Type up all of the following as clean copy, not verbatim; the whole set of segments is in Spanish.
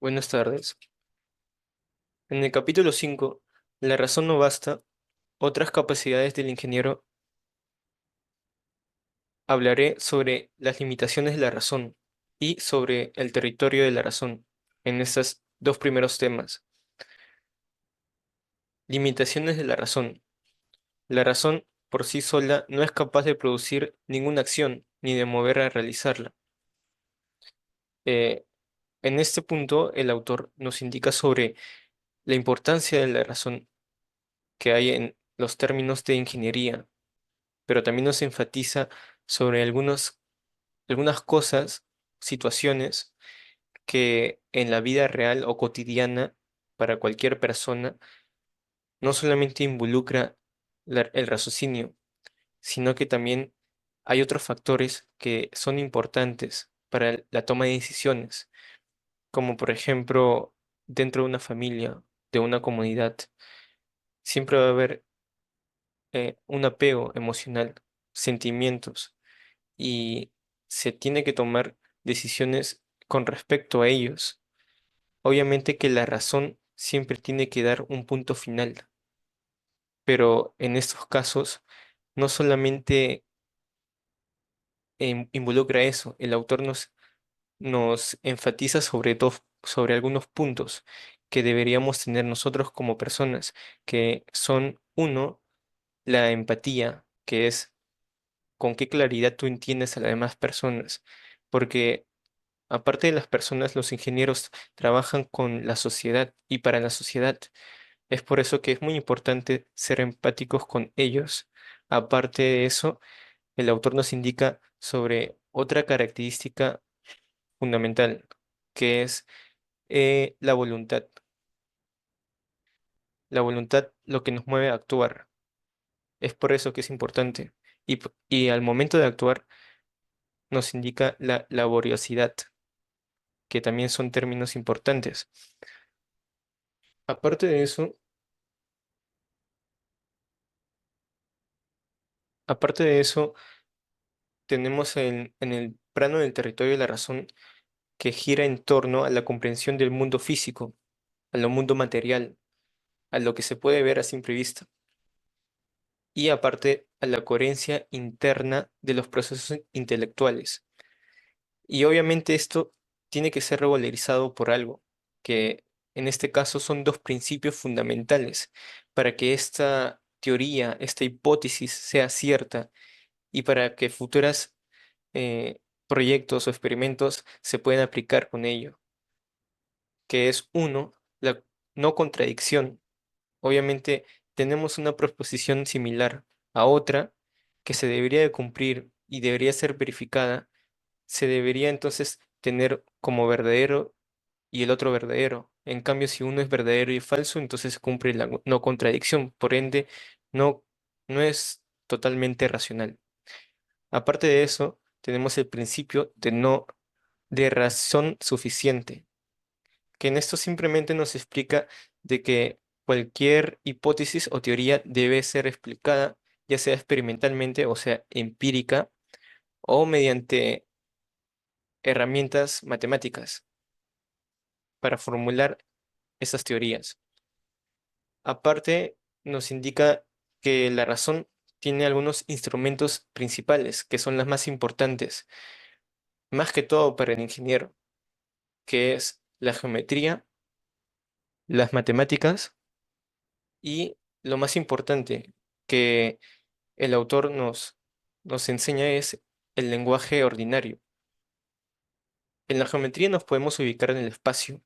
Buenas tardes. En el capítulo 5, La razón no basta, otras capacidades del ingeniero, hablaré sobre las limitaciones de la razón y sobre el territorio de la razón en estos dos primeros temas. Limitaciones de la razón. La razón por sí sola no es capaz de producir ninguna acción ni de mover a realizarla. Eh, en este punto, el autor nos indica sobre la importancia de la razón que hay en los términos de ingeniería, pero también nos enfatiza sobre algunas cosas, situaciones que en la vida real o cotidiana para cualquier persona no solamente involucra el raciocinio, sino que también hay otros factores que son importantes para la toma de decisiones, como por ejemplo dentro de una familia, de una comunidad, siempre va a haber un apego emocional, sentimientos y se tiene que tomar decisiones con respecto a ellos. Obviamente que la razón siempre tiene que dar un punto final, pero en estos casos no solamente involucra eso, el autor nos enfatiza sobre algunos puntos que deberíamos tener nosotros como personas, que son uno, la empatía, que es con qué claridad tú entiendes a las demás personas, porque aparte de las personas, los ingenieros trabajan con la sociedad y para la sociedad. Es por eso que es muy importante ser empáticos con ellos. Aparte de eso, el autor nos indica sobre otra característica fundamental, que es la voluntad. La voluntad lo que nos mueve a actuar. Es por eso que es importante. Y al momento de actuar nos indica la laboriosidad, que también son términos importantes. Aparte de eso, aparte de eso, tenemos en el plano del territorio de la razón que gira en torno a la comprensión del mundo físico, a lo mundo material, a lo que se puede ver a simple vista, y aparte a la coherencia interna de los procesos intelectuales. Y obviamente esto tiene que ser regularizado por algo, que en este caso son dos principios fundamentales para que esta teoría, esta hipótesis sea cierta y para que futuras proyectos o experimentos se puedan aplicar con ello, que es uno, la no contradicción. Obviamente tenemos una proposición similar a otra que se debería de cumplir y debería ser verificada, se debería entonces tener como verdadero y el otro verdadero. En cambio, si uno es verdadero y falso, entonces cumple la no contradicción, por ende, no, no es totalmente racional. Aparte de eso, tenemos el principio de razón suficiente, que en esto simplemente nos explica de que cualquier hipótesis o teoría debe ser explicada, ya sea experimentalmente o sea empírica o mediante herramientas matemáticas para formular esas teorías. Aparte, nos indica que la razón tiene algunos instrumentos principales, que son las más importantes, más que todo para el ingeniero, que es la geometría, las matemáticas y lo más importante que el autor nos enseña es el lenguaje ordinario. En la geometría nos podemos ubicar en el espacio,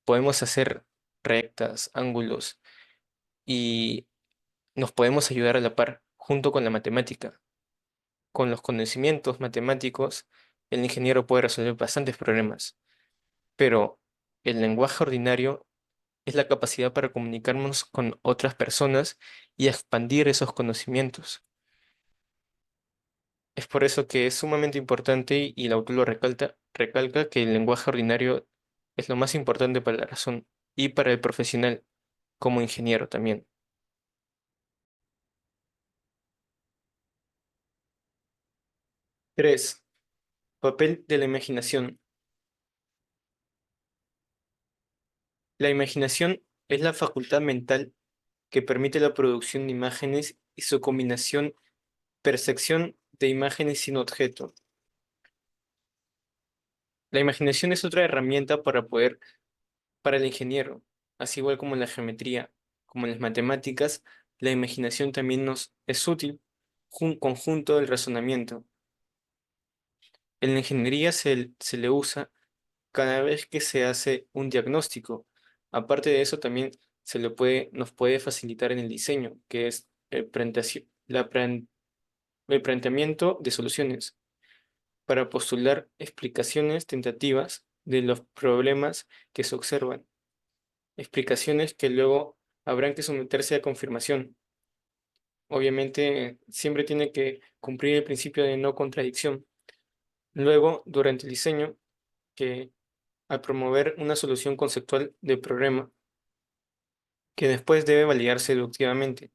podemos hacer rectas, ángulos y nos podemos ayudar a la par junto con la matemática. Con los conocimientos matemáticos, el ingeniero puede resolver bastantes problemas, pero el lenguaje ordinario es la capacidad para comunicarnos con otras personas y expandir esos conocimientos. Es por eso que es sumamente importante y el autor lo recalca que el lenguaje ordinario es lo más importante para la razón y para el profesional como ingeniero también. 3. Papel de la imaginación. La imaginación es la facultad mental que permite la producción de imágenes y su combinación, percepción de imágenes sin objeto. La imaginación es otra herramienta para el ingeniero, así igual como en la geometría, como en las matemáticas, la imaginación también nos es útil, un conjunto del razonamiento. En la ingeniería se le usa cada vez que se hace un diagnóstico. Aparte de eso, también nos puede facilitar en el diseño, que es el planteamiento de soluciones para postular explicaciones tentativas de los problemas que se observan, explicaciones que luego habrán que someterse a confirmación. Obviamente, siempre tiene que cumplir el principio de no contradicción. Luego, durante el diseño, que al promover una solución conceptual del problema, que después debe validarse deductivamente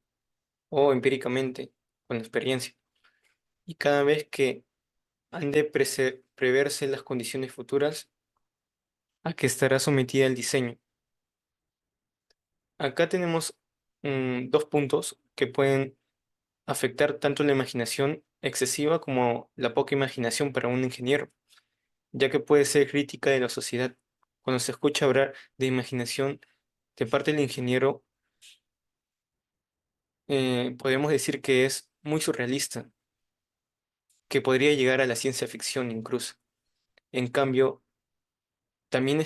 o empíricamente con la experiencia. Y cada vez que han de preverse las condiciones futuras a que estará sometida el diseño. Acá tenemos dos puntos que pueden afectar tanto la imaginación excesiva como la poca imaginación para un ingeniero, ya que puede ser crítica de la sociedad. Cuando se escucha hablar de imaginación de parte del ingeniero, podemos decir que es muy surrealista, que podría llegar a la ciencia ficción incluso. En cambio, también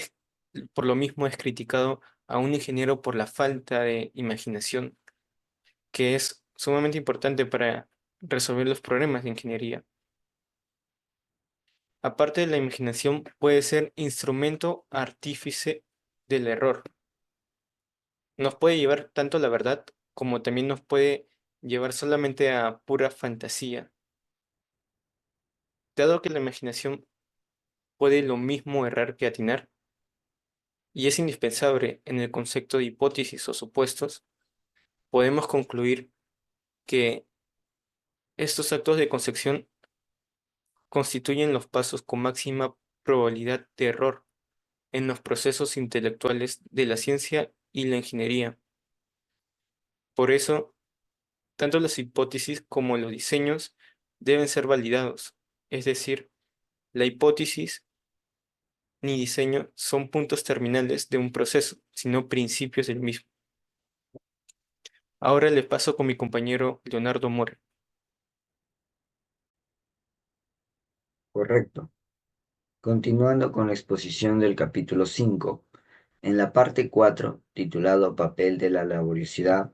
por lo mismo es criticado a un ingeniero por la falta de imaginación, que es sumamente importante para resolver los problemas de ingeniería. Aparte de la imaginación, puede ser instrumento artífice del error. Nos puede llevar tanto a la verdad como también nos puede llevar solamente a pura fantasía. Dado que la imaginación puede lo mismo errar que atinar, y es indispensable en el concepto de hipótesis o supuestos, podemos concluir que estos actos de concepción constituyen los pasos con máxima probabilidad de error en los procesos intelectuales de la ciencia y la ingeniería. Por eso, tanto las hipótesis como los diseños deben ser validados, es decir, la hipótesis ni diseño son puntos terminales de un proceso, sino principios del mismo. Ahora le paso con mi compañero Leonardo Mora. Correcto. Continuando con la exposición del capítulo 5, en la parte 4, titulado Papel de la laboriosidad,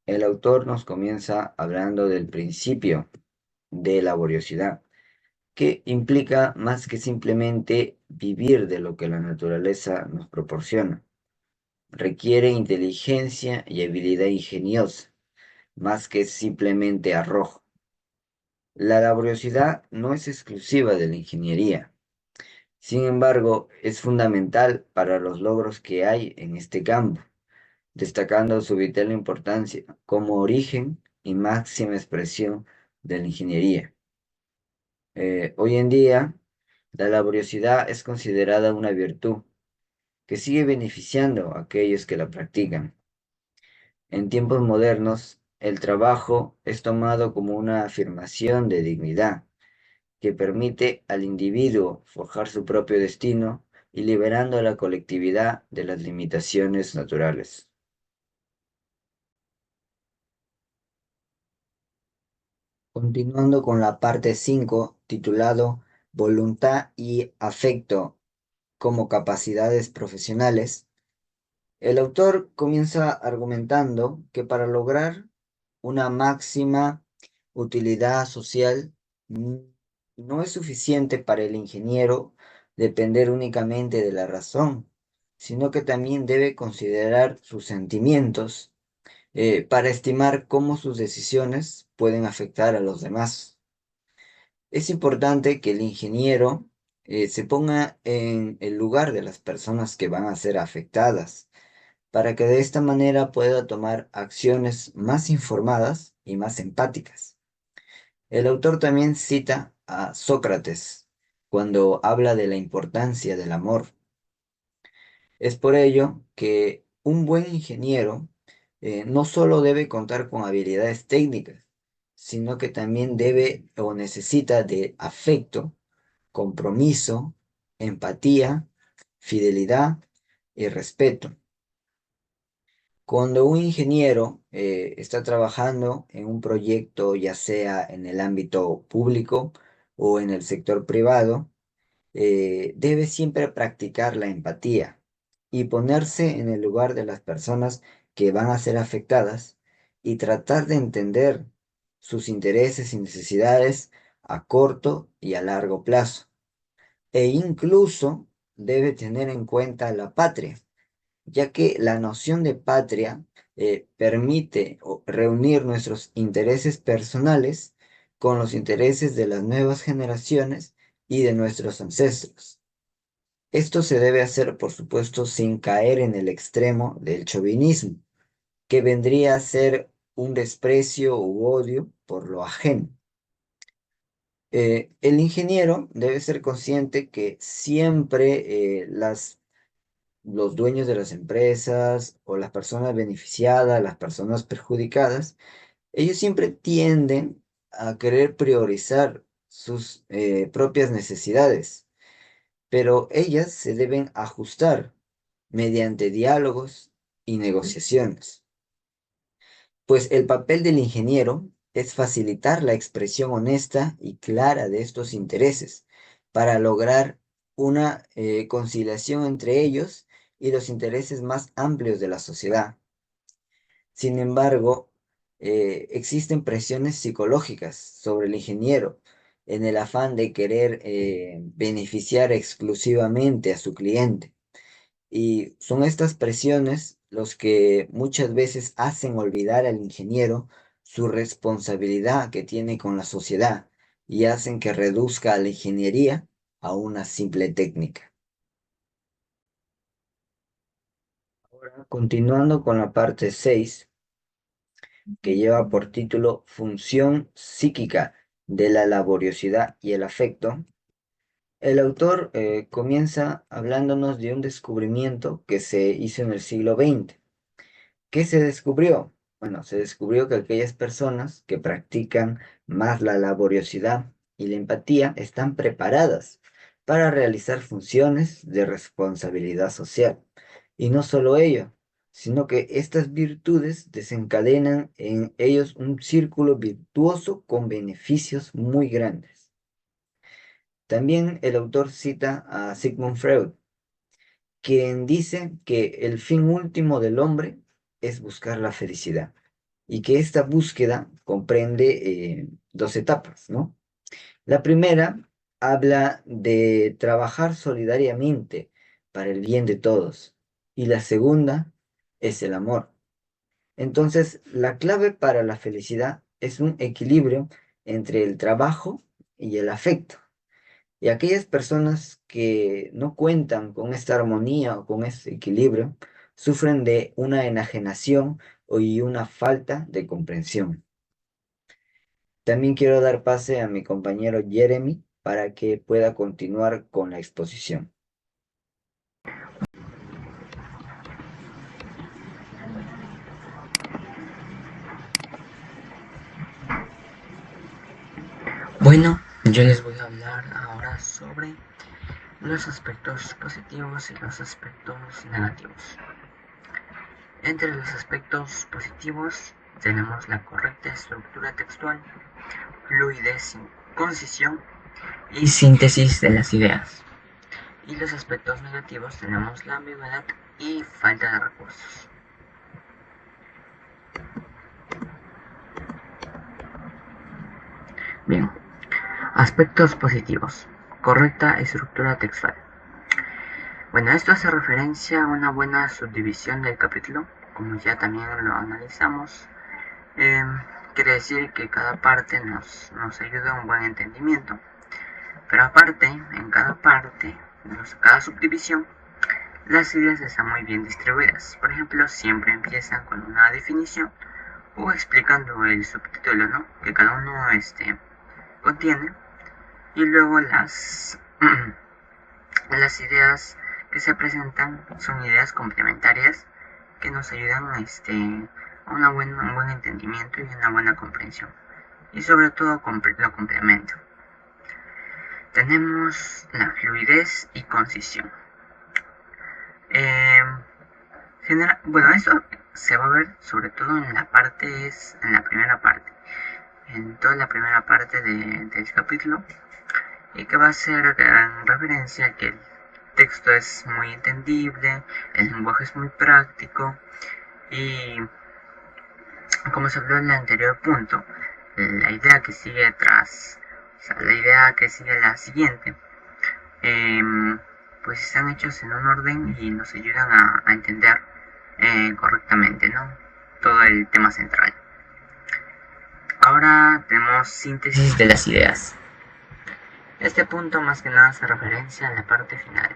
el autor nos comienza hablando del principio de laboriosidad, que implica más que simplemente vivir de lo que la naturaleza nos proporciona. Requiere inteligencia y habilidad ingeniosa, más que simplemente arrojo. La laboriosidad no es exclusiva de la ingeniería. Sin embargo, es fundamental para los logros que hay en este campo, destacando su vital importancia como origen y máxima expresión de la ingeniería. Hoy en día, la laboriosidad es considerada una virtud que sigue beneficiando a aquellos que la practican. En tiempos modernos, el trabajo es tomado como una afirmación de dignidad que permite al individuo forjar su propio destino y liberando a la colectividad de las limitaciones naturales. Continuando con la parte 5, titulado Voluntad y afecto como capacidades profesionales, el autor comienza argumentando que para lograr una máxima utilidad social no es suficiente para el ingeniero depender únicamente de la razón, sino que también debe considerar sus sentimientos para estimar cómo sus decisiones pueden afectar a los demás. Es importante que el ingeniero se ponga en el lugar de las personas que van a ser afectadas, para que de esta manera pueda tomar acciones más informadas y más empáticas. El autor también cita a Sócrates cuando habla de la importancia del amor. Es por ello que un buen ingeniero no solo debe contar con habilidades técnicas, sino que también debe o necesita de afecto, compromiso, empatía, fidelidad y respeto. Cuando un ingeniero está trabajando en un proyecto, ya sea en el ámbito público o en el sector privado, debe siempre practicar la empatía y ponerse en el lugar de las personas que van a ser afectadas y tratar de entender sus intereses y necesidades a corto y a largo plazo. E incluso debe tener en cuenta la patria, ya que la noción de patria permite reunir nuestros intereses personales con los intereses de las nuevas generaciones y de nuestros ancestros. Esto se debe hacer, por supuesto, sin caer en el extremo del chauvinismo, que vendría a ser un desprecio u odio por lo ajeno. El ingeniero debe ser consciente que siempre los dueños de las empresas o las personas beneficiadas, las personas perjudicadas, ellos siempre tienden a querer priorizar sus propias necesidades, pero ellas se deben ajustar mediante diálogos y negociaciones. Pues el papel del ingeniero es facilitar la expresión honesta y clara de estos intereses para lograr una conciliación entre ellos y los intereses más amplios de la sociedad. Sin embargo, existen presiones psicológicas sobre el ingeniero en el afán de querer beneficiar exclusivamente a su cliente. Y son estas presiones los que muchas veces hacen olvidar al ingeniero su responsabilidad que tiene con la sociedad y hacen que reduzca a la ingeniería a una simple técnica. Ahora, continuando con la parte 6, que lleva por título Función psíquica de la laboriosidad y el afecto, el autor comienza hablándonos de un descubrimiento que se hizo en el siglo XX. ¿Qué se descubrió? Bueno, se descubrió que aquellas personas que practican más la laboriosidad y la empatía están preparadas para realizar funciones de responsabilidad social. Y no solo ello, sino que estas virtudes desencadenan en ellos un círculo virtuoso con beneficios muy grandes. También el autor cita a Sigmund Freud, quien dice que el fin último del hombre es buscar la felicidad y que esta búsqueda comprende dos etapas, ¿no? La primera habla de trabajar solidariamente para el bien de todos y la segunda es el amor. Entonces, la clave para la felicidad es un equilibrio entre el trabajo y el afecto. Y aquellas personas que no cuentan con esta armonía o con este equilibrio sufren de una enajenación y una falta de comprensión. También quiero dar pase a mi compañero Jeremy para que pueda continuar con la exposición. Bueno, yo les voy a hablar ahora sobre los aspectos positivos y los aspectos negativos. Entre los aspectos positivos tenemos la correcta estructura textual, fluidez, concisión y síntesis de las ideas. Y los aspectos negativos tenemos la ambigüedad y falta de recursos. Bien, aspectos positivos. Correcta estructura textual. Bueno, esto hace referencia a una buena subdivisión del capítulo, como ya también lo analizamos. Eh, Quiere decir que cada parte nos ayuda a un buen entendimiento. Pero aparte, en cada parte, cada subdivisión, las ideas están muy bien distribuidas. Por ejemplo, siempre empiezan con una definición o explicando el subtítulo, ¿no?, que cada uno contiene. Y luego las ideas que se presentan son ideas complementarias que nos ayudan a un buen entendimiento y una buena comprensión. Y sobre todo lo complemento. Tenemos la fluidez y concisión. Bueno, eso se va a ver sobre todo en la primera parte, en toda la primera parte del capítulo, y que va a ser en referencia a que el texto es muy entendible, el lenguaje es muy práctico, y como se habló en el anterior punto, la idea que sigue la siguiente, pues están hechos en un orden y nos ayudan a entender correctamente, ¿no?, todo el tema central. Ahora tenemos síntesis de las ideas. Este punto más que nada hace referencia a la parte final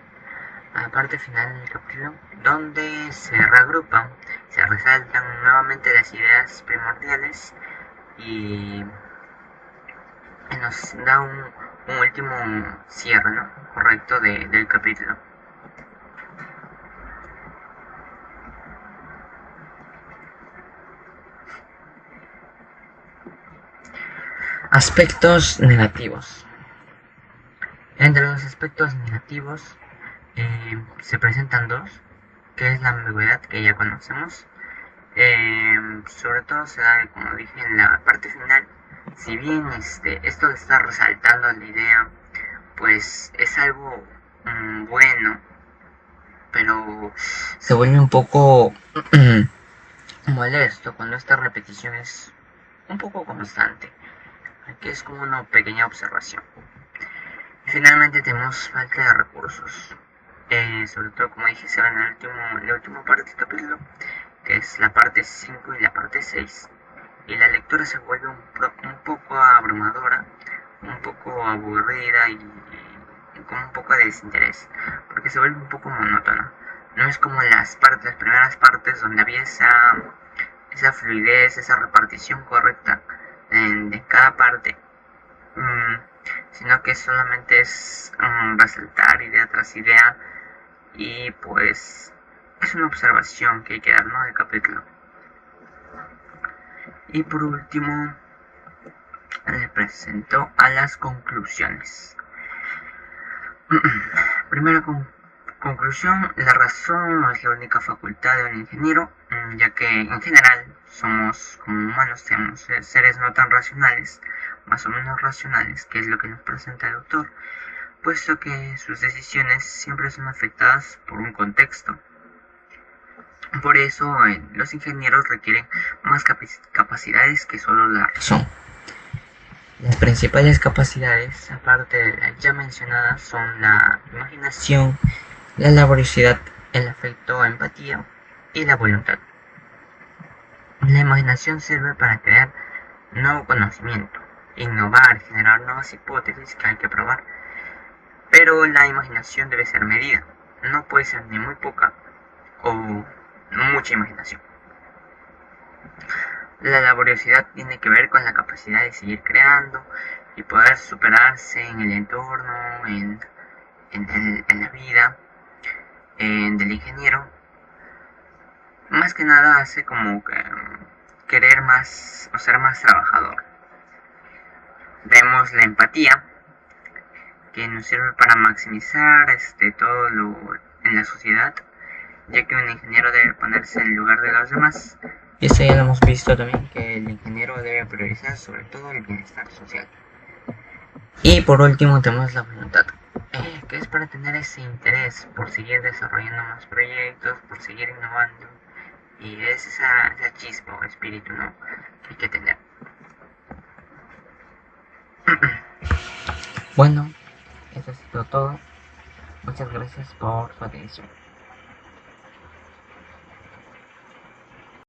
del capítulo, donde se reagrupan, se resaltan nuevamente las ideas primordiales y nos da un último cierre, ¿no?, correcto del capítulo. Aspectos negativos. Entre los aspectos negativos se presentan dos, que es la ambigüedad, que ya conocemos. Sobre todo se da, como dije, en la parte final. Si bien esto de estar resaltando la idea, pues es algo bueno, pero se vuelve un poco molesto cuando esta repetición es un poco constante. Aquí es como una pequeña observación. Y finalmente tenemos falta de recursos. Sobre todo, como dije, se va en la última parte del capítulo, que es la parte 5 y la parte 6. Y la lectura se vuelve un poco abrumadora, un poco aburrida y con un poco de desinterés, porque se vuelve un poco monótona. No es como las primeras partes donde había esa fluidez, esa repartición correcta de cada parte, sino que solamente es resaltar idea tras idea, y pues es una observación que hay que dar, ¿no?, del capítulo. Y por último, le presento a las conclusiones. Primera conclusión: la razón no es la única facultad de un ingeniero, ya que en general somos, como humanos, tenemos seres no tan racionales, más o menos racionales, que es lo que nos presenta el autor, puesto que sus decisiones siempre son afectadas por un contexto. Por eso los ingenieros requieren más capacidades que solo la razón. Las principales capacidades, aparte de las ya mencionadas, son la imaginación, la laboriosidad, el afecto, empatía y la voluntad. La imaginación sirve para crear nuevo conocimiento, innovar, generar nuevas hipótesis que hay que probar. Pero la imaginación debe ser medida, no puede ser ni muy poca o mucha imaginación. La laboriosidad tiene que ver con la capacidad de seguir creando y poder superarse en el entorno, en la vida del ingeniero. Más que nada hace como que querer más o ser más trabajador. Vemos la empatía, que nos sirve para maximizar todo lo en la sociedad, ya que un ingeniero debe ponerse en el lugar de los demás. Y eso ya lo hemos visto también, que el ingeniero debe priorizar sobre todo el bienestar social. Y por último tenemos la voluntad, que es para tener ese interés por seguir desarrollando más proyectos, por seguir innovando, y es esa chispa o espíritu, ¿no?, que hay que tener. Bueno, eso ha sido todo. Muchas gracias por su atención.